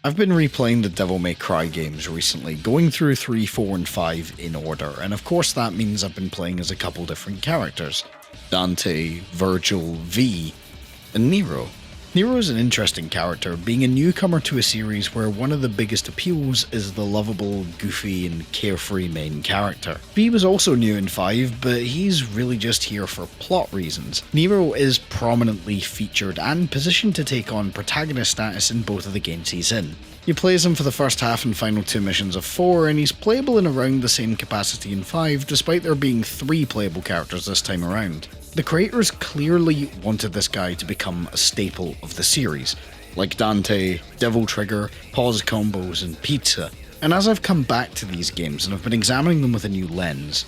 I've been replaying the Devil May Cry games recently, going through 3, 4 and 5 in order, and of course that means I've been playing as a couple different characters. Dante, Virgil, V, and Nero. Nero is an interesting character, being a newcomer to a series where one of the biggest appeals is the lovable, goofy and carefree main character. V was also new in 5, but he's really just here for plot reasons. Nero is prominently featured and positioned to take on protagonist status in both of the games he's in. You play as him for the first half and final 2 missions of 4, and he's playable in around the same capacity in 5, despite there being 3 playable characters this time around. The creators clearly wanted this guy to become a staple of the series, like Dante, Devil Trigger, pause combos, and pizza. And as I've come back to these games and I've been examining them with a new lens,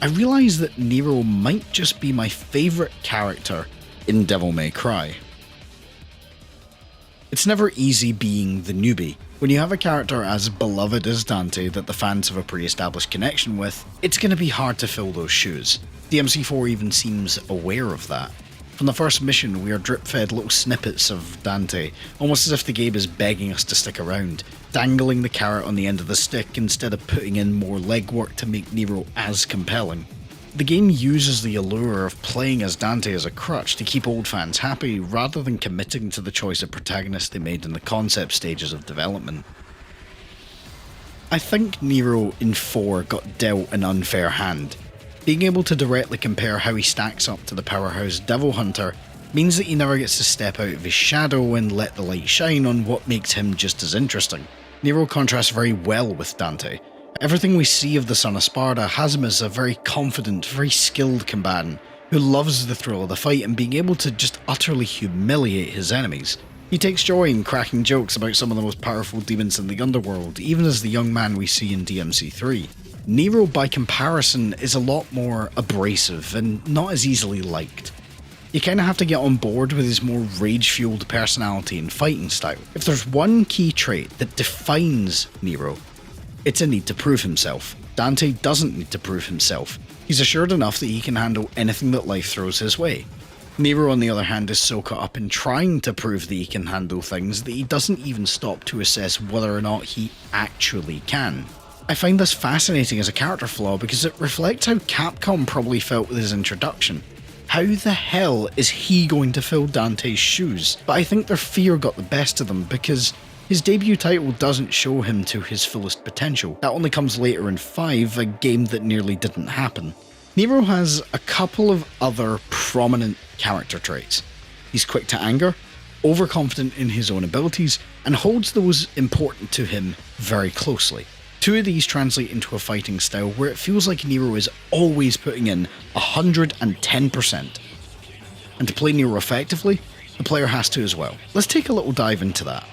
I realise that Nero might just be my favourite character in Devil May Cry. It's never easy being the newbie. When you have a character as beloved as Dante that the fans have a pre-established connection with, it's going to be hard to fill those shoes. DMC4 even seems aware of that. From the first mission, we are drip-fed little snippets of Dante, almost as if the game is begging us to stick around, dangling the carrot on the end of the stick instead of putting in more legwork to make Nero as compelling. The game uses the allure of playing as Dante as a crutch to keep old fans happy, rather than committing to the choice of protagonist they made in the concept stages of development. I think Nero in 4 got dealt an unfair hand. Being able to directly compare how he stacks up to the powerhouse Devil Hunter means that he never gets to step out of his shadow and let the light shine on what makes him just as interesting. Nero contrasts very well with Dante. Everything we see of the Son of Sparda has him as a very confident, very skilled combatant who loves the thrill of the fight and being able to just utterly humiliate his enemies. He takes joy in cracking jokes about some of the most powerful demons in the underworld, even as the young man we see in DMC3. Nero, by comparison, is a lot more abrasive and not as easily liked. You kinda have to get on board with his more rage-fueled personality and fighting style. If there's one key trait that defines Nero, it's a need to prove himself. Dante doesn't need to prove himself. He's assured enough that he can handle anything that life throws his way. Nero, on the other hand, is so caught up in trying to prove that he can handle things that he doesn't even stop to assess whether or not he actually can. I find this fascinating as a character flaw because it reflects how Capcom probably felt with his introduction. How the hell is he going to fill Dante's shoes? But I think their fear got the best of them because his debut title doesn't show him to his fullest potential. That only comes later in 5, a game that nearly didn't happen. Nero has a couple of other prominent character traits. He's quick to anger, overconfident in his own abilities, and holds those important to him very closely. 2 of these translate into a fighting style where it feels like Nero is always putting in 110%. And to play Nero effectively, the player has to as well. Let's take a little dive into that.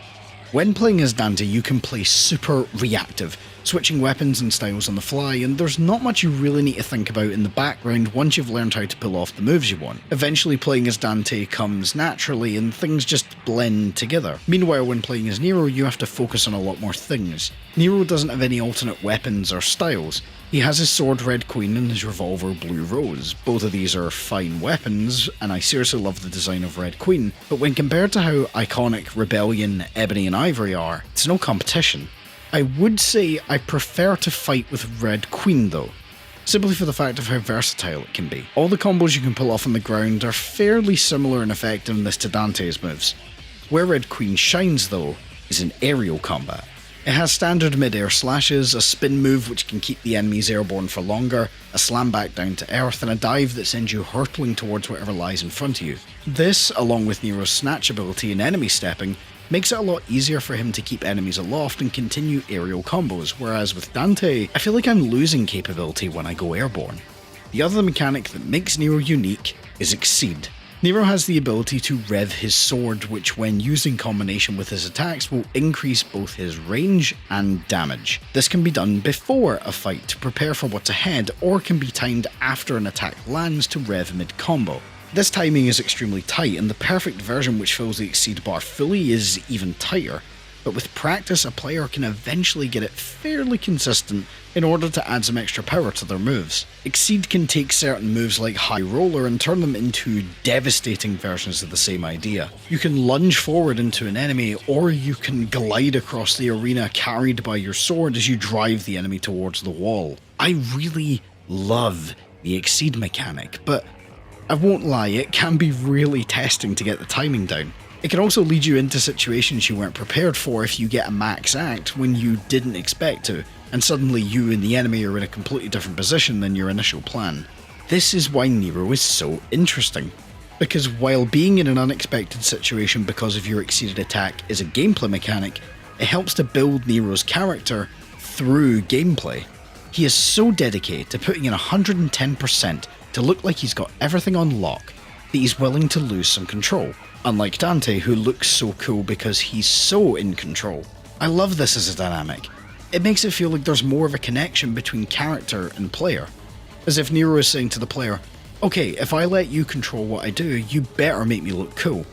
When playing as Dante, you can play super reactive, switching weapons and styles on the fly, and there's not much you really need to think about in the background once you've learned how to pull off the moves you want. Eventually playing as Dante comes naturally and things just blend together. Meanwhile, when playing as Nero, you have to focus on a lot more things. Nero doesn't have any alternate weapons or styles. He has his sword Red Queen and his revolver Blue Rose. Both of these are fine weapons, and I seriously love the design of Red Queen, but when compared to how iconic Rebellion, Ebony and Ivory are, it's no competition. I would say I prefer to fight with Red Queen though, simply for the fact of how versatile it can be. All the combos you can pull off on the ground are fairly similar in effectiveness to Dante's moves. Where Red Queen shines though, is in aerial combat. It has standard mid-air slashes, a spin move which can keep the enemies airborne for longer, a slam back down to earth, and a dive that sends you hurtling towards whatever lies in front of you. This, along with Nero's snatch ability and enemy stepping, makes it a lot easier for him to keep enemies aloft and continue aerial combos, whereas with Dante, I feel like I'm losing capability when I go airborne. The other mechanic that makes Nero unique is Exceed. Nero has the ability to rev his sword, which when used in combination with his attacks will increase both his range and damage. This can be done before a fight to prepare for what's ahead, or can be timed after an attack lands to rev mid-combo. This timing is extremely tight, and the perfect version which fills the Exceed bar fully is even tighter. but with practice a player can eventually get it fairly consistent in order to add some extra power to their moves. Exceed can take certain moves like High Roller and turn them into devastating versions of the same idea. You can lunge forward into an enemy, or you can glide across the arena carried by your sword as you drive the enemy towards the wall. I really love the Exceed mechanic, but I won't lie, it can be really testing to get the timing down. It can also lead you into situations you weren't prepared for if you get a max act when you didn't expect to, and suddenly you and the enemy are in a completely different position than your initial plan. This is why Nero is so interesting, because while being in an unexpected situation because of your exceeded attack is a gameplay mechanic, it helps to build Nero's character through gameplay. He is so dedicated to putting in 110% to look like he's got everything on lock that he's willing to lose some control. Unlike Dante, who looks so cool because he's so in control. I love this as a dynamic. It makes it feel like there's more of a connection between character and player. As if Nero is saying to the player, okay, if I let you control what I do, you better make me look cool.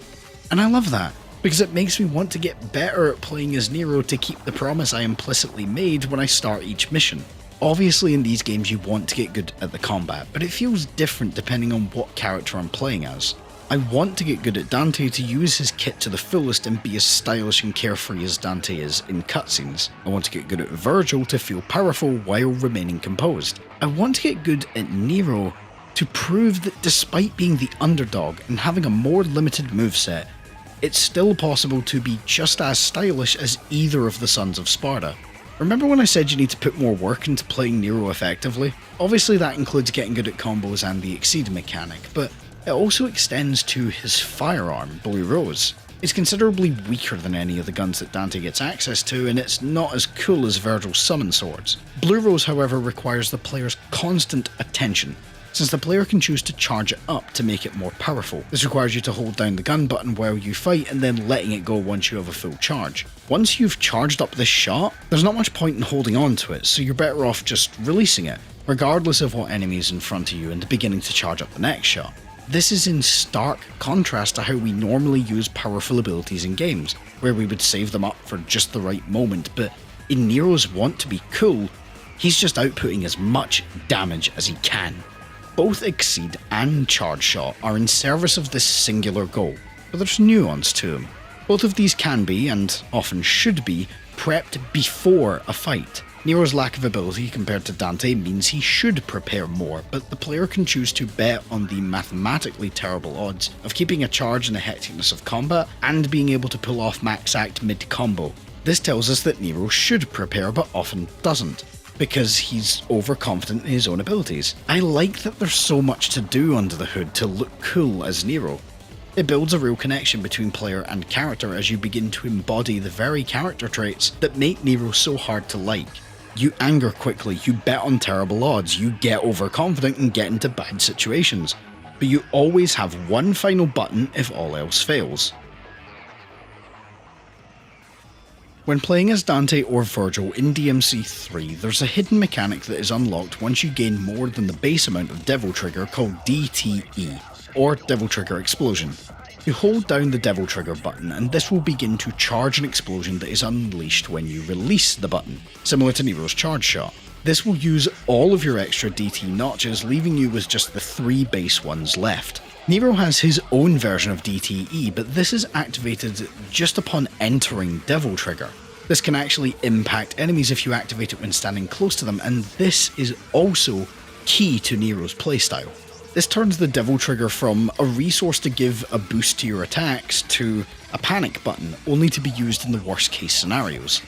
And I love that, because it makes me want to get better at playing as Nero to keep the promise I implicitly made when I start each mission. Obviously in these games you want to get good at the combat, but it feels different depending on what character I'm playing as. I want to get good at Dante to use his kit to the fullest and be as stylish and carefree as Dante is in cutscenes. I want to get good at Virgil to feel powerful while remaining composed. I want to get good at Nero to prove that despite being the underdog and having a more limited moveset, it's still possible to be just as stylish as either of the Sons of Sparta. Remember when I said you need to put more work into playing Nero effectively? Obviously that includes getting good at combos and the Exceed mechanic, but it also extends to his firearm, Blue Rose. It's considerably weaker than any of the guns that Dante gets access to, and it's not as cool as Virgil's summon swords. Blue Rose, however, requires the player's constant attention, since the player can choose to charge it up to make it more powerful. This requires you to hold down the gun button while you fight and then letting it go once you have a full charge. Once you've charged up this shot, there's not much point in holding on to it, so you're better off just releasing it, regardless of what enemy is in front of you, and beginning to charge up the next shot. This is in stark contrast to how we normally use powerful abilities in games, where we would save them up for just the right moment, but in Nero's want to be cool, he's just outputting as much damage as he can. Both Exceed and Charge Shot are in service of this singular goal, but there's nuance to them. Both of these can be, and often should be, prepped before a fight. Nero's lack of ability compared to Dante means he should prepare more, but the player can choose to bet on the mathematically terrible odds of keeping a charge in the hecticness of combat and being able to pull off max act mid-combo. This tells us that Nero should prepare but often doesn't, because he's overconfident in his own abilities. I like that there's so much to do under the hood to look cool as Nero. It builds a real connection between player and character as you begin to embody the very character traits that make Nero so hard to like. You anger quickly, you bet on terrible odds, you get overconfident and get into bad situations, but you always have one final button if all else fails. When playing as Dante or Virgil in DMC 3, there's a hidden mechanic that is unlocked once you gain more than the base amount of Devil Trigger called DTE, or Devil Trigger Explosion. You hold down the Devil Trigger button and this will begin to charge an explosion that is unleashed when you release the button, similar to Nero's Charge Shot. This will use all of your extra DT notches, leaving you with just the 3 base ones left. Nero has his own version of DTE, but this is activated just upon entering Devil Trigger. This can actually impact enemies if you activate it when standing close to them, and this is also key to Nero's playstyle. This turns the Devil Trigger from a resource to give a boost to your attacks to a panic button, only to be used in the worst case scenarios.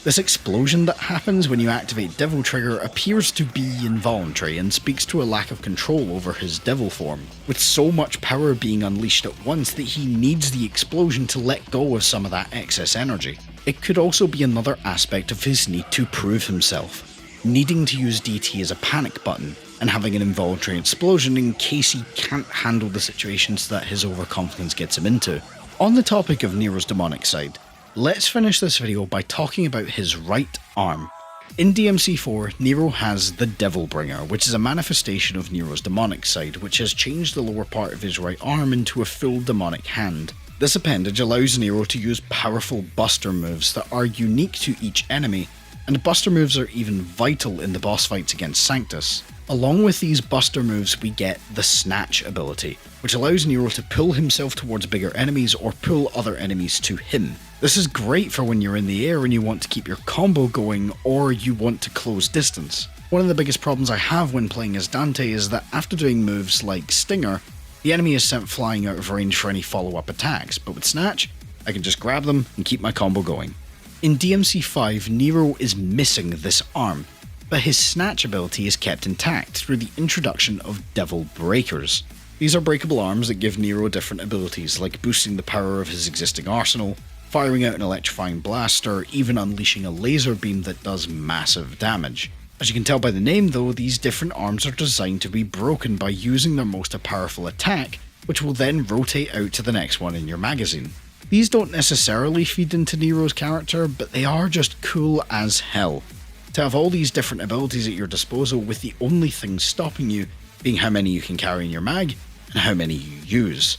This explosion that happens when you activate Devil Trigger appears to be involuntary and speaks to a lack of control over his devil form, with so much power being unleashed at once that he needs the explosion to let go of some of that excess energy. It could also be another aspect of his need to prove himself, needing to use DT as a panic button, and having an involuntary explosion in case he can't handle the situations that his overconfidence gets him into. On the topic of Nero's demonic side, let's finish this video by talking about his right arm. In DMC4, Nero has the Devil Bringer, which is a manifestation of Nero's demonic side, which has changed the lower part of his right arm into a full demonic hand. This appendage allows Nero to use powerful buster moves that are unique to each enemy, and buster moves are even vital in the boss fights against Sanctus. Along with these buster moves we get the Snatch ability, which allows Nero to pull himself towards bigger enemies or pull other enemies to him. This is great for when you're in the air and you want to keep your combo going or you want to close distance. One of the biggest problems I have when playing as Dante is that after doing moves like Stinger, the enemy is sent flying out of range for any follow-up attacks, but with Snatch, I can just grab them and keep my combo going. In DMC5, Nero is missing this arm, but his Snatch ability is kept intact through the introduction of Devil Breakers. These are breakable arms that give Nero different abilities, like boosting the power of his existing arsenal, firing out an electrifying blast, or even unleashing a laser beam that does massive damage. As you can tell by the name though, these different arms are designed to be broken by using their most powerful attack, which will then rotate out to the next one in your magazine. These don't necessarily feed into Nero's character, but they are just cool as hell. To have all these different abilities at your disposal with the only thing stopping you being how many you can carry in your mag and how many you use.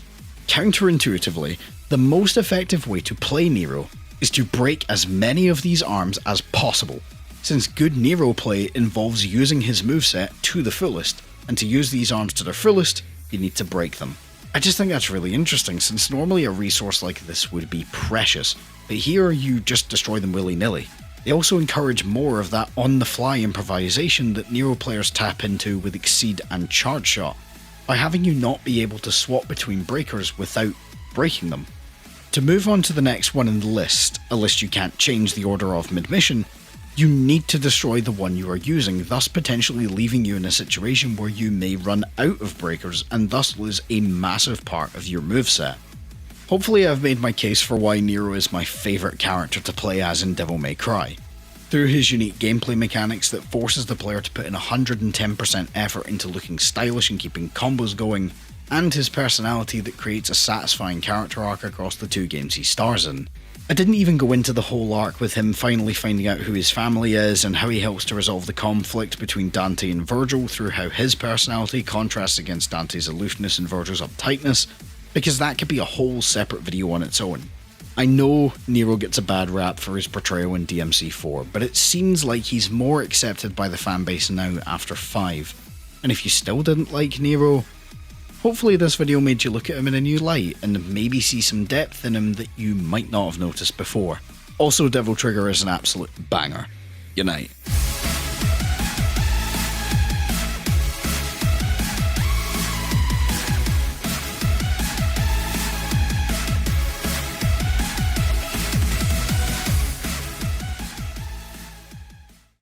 Counterintuitively, the most effective way to play Nero is to break as many of these arms as possible, since good Nero play involves using his moveset to the fullest, and to use these arms to their fullest, you need to break them. I just think that's really interesting, since normally a resource like this would be precious, but here you just destroy them willy-nilly. They also encourage more of that on-the-fly improvisation that Nero players tap into with Exceed and Charge Shot, by having you not be able to swap between breakers without breaking them. To move on to the next one in the list, a list you can't change the order of mid-mission, you need to destroy the one you are using, thus potentially leaving you in a situation where you may run out of breakers and thus lose a massive part of your moveset. Hopefully I've made my case for why Nero is my favourite character to play as in Devil May Cry. Through his unique gameplay mechanics that forces the player to put in 110% effort into looking stylish and keeping combos going, and his personality that creates a satisfying character arc across the 2 games he stars in. I didn't even go into the whole arc with him finally finding out who his family is and how he helps to resolve the conflict between Dante and Virgil through how his personality contrasts against Dante's aloofness and Virgil's uptightness, because that could be a whole separate video on its own. I know Nero gets a bad rap for his portrayal in DMC4, but it seems like he's more accepted by the fanbase now after 5. And if you still didn't like Nero, hopefully this video made you look at him in a new light and maybe see some depth in him that you might not have noticed before. Also, Devil Trigger is an absolute banger. Good night.